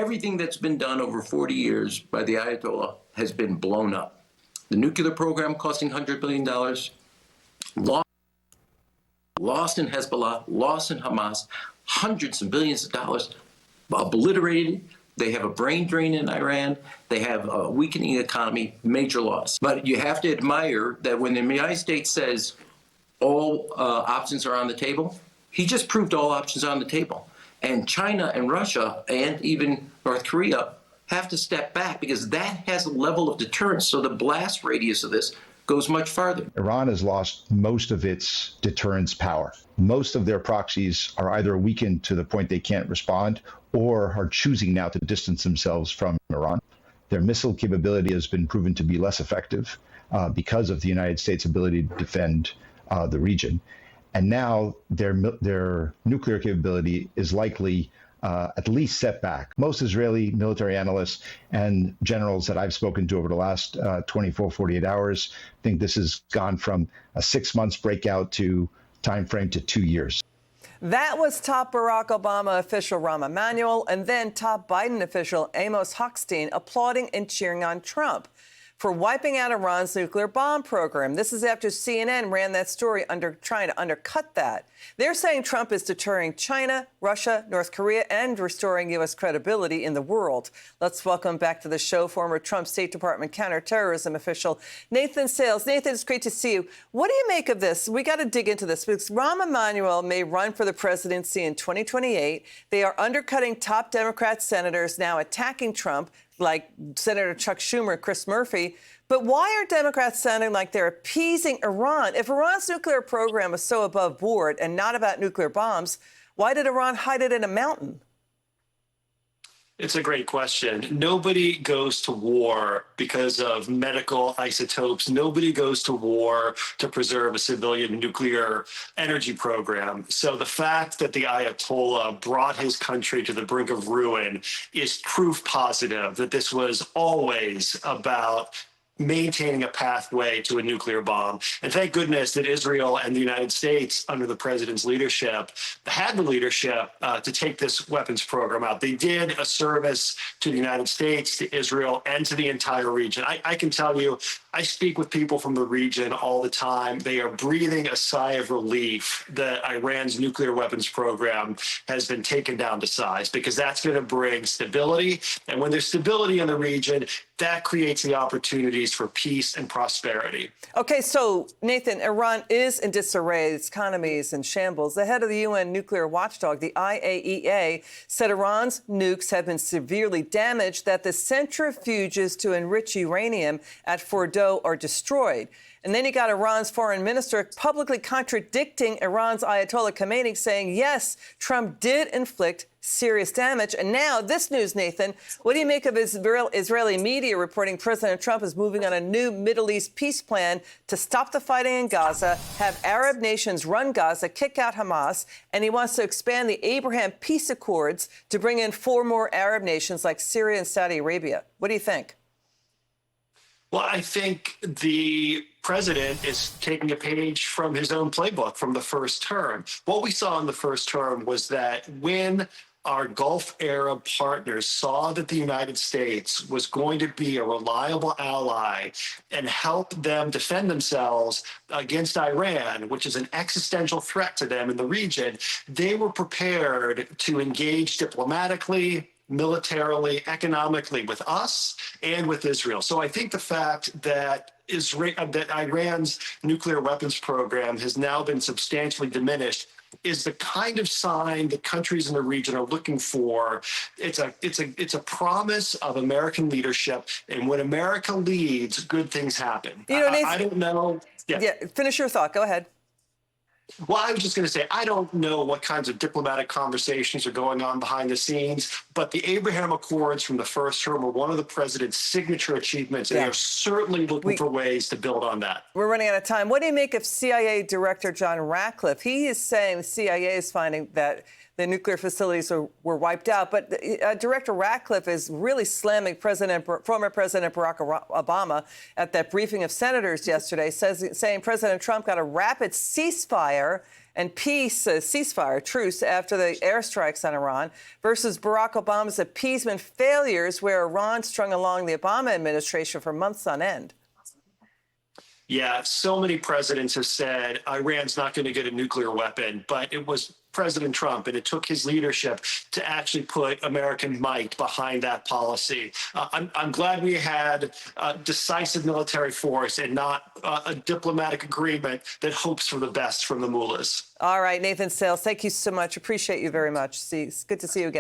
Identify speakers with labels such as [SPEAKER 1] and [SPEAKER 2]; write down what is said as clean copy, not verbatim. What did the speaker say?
[SPEAKER 1] everything that's been done over 40 years by the Ayatollah has been blown up. The nuclear program costing $100 billion, lost in Hezbollah, lost in Hamas, hundreds of billions of dollars obliterated. They have a brain drain in Iran. They have a weakening economy, major loss. But you have to admire that when the United States says all options are on the table, he just proved all options are on the table. And China and Russia and even North Korea have to step back because that has a level of deterrence. So the blast radius of this goes much farther.
[SPEAKER 2] Iran has lost most of its deterrence power. Most of their proxies are either weakened to the point they can't respond or are choosing now to distance themselves from Iran. Their missile capability has been proven to be less effective because of the United States' ability to defend the region. And now their nuclear capability is likely at least set back. Most Israeli military analysts and generals that I've spoken to over the last 24, 48 hours think this has gone from a 6 months breakout to time frame to 2 years.
[SPEAKER 3] That was top Barack Obama official Rahm Emanuel and then top Biden official Amos Hochstein applauding and cheering on Trump for wiping out Iran's nuclear bomb program. This is after CNN ran that story trying to undercut that. They're saying Trump is deterring China, Russia, North Korea, and restoring U.S. credibility in the world. Let's welcome back to the show former Trump State Department counterterrorism official Nathan Sales. Nathan, it's great to see you. What do you make of this? We got to dig into this because Rahm Emanuel may run for the presidency in 2028. They are undercutting top Democrat senators now attacking Trump, like Senator Chuck Schumer, Chris Murphy. But why are Democrats sounding like they're appeasing Iran? If Iran's nuclear program is so above board and not about nuclear bombs, why did Iran hide it in a mountain?
[SPEAKER 4] It's a great question. Nobody goes to war because of medical isotopes. Nobody goes to war to preserve a civilian nuclear energy program. So the fact that the Ayatollah brought his country to the brink of ruin is proof positive that this was always about maintaining a pathway to a nuclear bomb. And thank goodness that Israel and the United States, under the president's leadership, had the leadership to take this weapons program out. They did a service to the United States, to Israel, and to the entire region. I can tell you, I speak with people from the region all the time. They are breathing a sigh of relief that Iran's nuclear weapons program has been taken down to size, because that's going to bring stability. And when there's stability in the region, that creates the opportunities for peace and prosperity.
[SPEAKER 3] Okay, so, Nathan, Iran is in disarray. Its economy is in shambles. The head of the UN nuclear watchdog, the IAEA, said Iran's nukes have been severely damaged, that the centrifuges to enrich uranium at Fordow are destroyed. And then you got Iran's foreign minister publicly contradicting Iran's Ayatollah Khamenei, saying, yes, Trump did inflict serious damage. And now this news, Nathan, what do you make of Israeli media reporting President Trump is moving on a new Middle East peace plan to stop the fighting in Gaza, have Arab nations run Gaza, kick out Hamas, and he wants to expand the Abraham peace accords to bring in 4 more Arab nations like Syria and Saudi Arabia? What do you think?
[SPEAKER 4] Well, I think the president is taking a page from his own playbook from the first term. What we saw in the first term was that when our Gulf Arab partners saw that the United States was going to be a reliable ally and help them defend themselves against Iran, which is an existential threat to them in the region, they were prepared to engage diplomatically, militarily, economically with us and with Israel. So I think the fact that Iran's nuclear weapons program has now been substantially diminished is the kind of sign that countries in the region are looking for. It's a promise of American leadership, and when America leads, good things happen.
[SPEAKER 3] You know, Nathan,
[SPEAKER 4] I don't know.
[SPEAKER 3] Yeah, finish your thought. Go ahead.
[SPEAKER 4] Well, I was just going to say, I don't know what kinds of diplomatic conversations are going on behind the scenes, but the Abraham Accords from the first term were one of the president's signature achievements, and they're certainly looking for ways to build on that.
[SPEAKER 3] We're running out of time. What do you make of CIA Director John Ratcliffe? He is saying the CIA is finding that the nuclear facilities were wiped out. But Director Ratcliffe is really slamming former President Barack Obama at that briefing of senators yesterday, saying President Trump got a rapid ceasefire and peace, a ceasefire, truce after the airstrikes on Iran, versus Barack Obama's appeasement failures, where Iran strung along the Obama administration for months on end.
[SPEAKER 4] Yeah, so many presidents have said Iran's not going to get a nuclear weapon, but it was President Trump, and it took his leadership to actually put American might behind that policy. I'm glad we had decisive military force and not a diplomatic agreement that hopes for the best from the mullahs.
[SPEAKER 3] All right, Nathan Sales, thank you so much. Appreciate you very much. It's good to see you again.